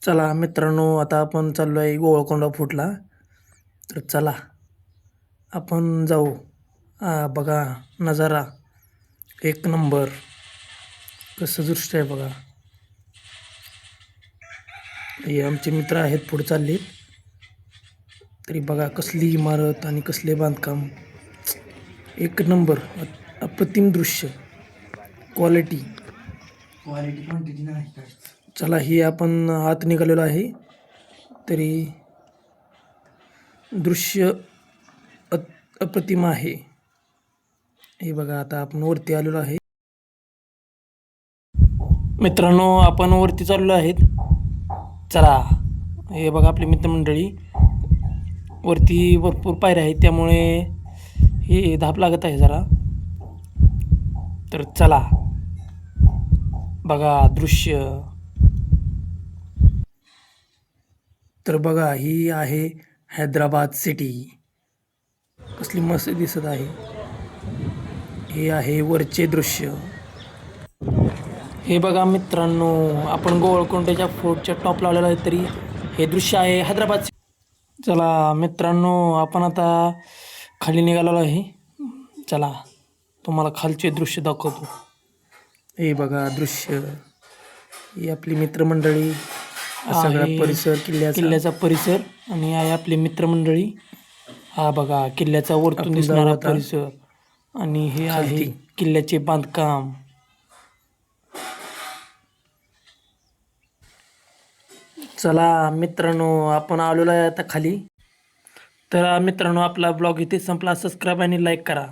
चला मित्रांनो, आता आपण चाललो आहे गोवळकोंडा फोर्टला. तर चला आपण जाऊ. बघा नजारा एक नंबर. कसं दृश्य आहे बघा. हे आमचे मित्र आहेत, पुढे चालले. तरी बघा कसली इमारत आणि कसले बांधकाम. एक नंबर. अप्रतिम दृश्य. क्वालिटी. क्वालिटी क्वांटिटी नाही काय. चला ही आपण आत निघालेलो आहे. तरी दृश्य अप्रतिम आहे. हे बघा आता आपण वरती आलेलो आहे. मित्रांनो आपण वरती चाललो आहेत. चला हे बघा आपली मित्रमंडळी. वरती भरपूर पायऱ्या आहेत त्यामुळे हे धाप लागत आहे जरा. तर चला बघा दृश्य. तर बघा ही आहे हैदराबाद सिटी. कसली मस्त दिसत आहे. हे आहे वरचे दृश्य. हे बघा मित्रांनो, आपण गोवळकोंड्याच्या फोर्टच्या टॉप लावलेला आहे. तरी हे दृश्य आहे हैदराबाद. चला मित्रांनो, आपण आता खाली निघालेलो आहे. चला तुम्हाला खालचे दृश्य दाखवतो. हे बघा दृश्य. ही आपली मित्रमंडळी. सगळा परिसर किल्ल्याचा परिसर. आणि आहे आपली मित्रमंडळी. हा बघा किल्ल्याचा वरतून दिसणारा परिसर. आणि हे आहे किल्ल्याचे बांधकाम. चला मित्रांनो, आपण आलेलो आहे आता खाली. तर मित्रांनो, आपला ब्लॉग इथे संपला. सबस्क्राईब आणि लाईक करा.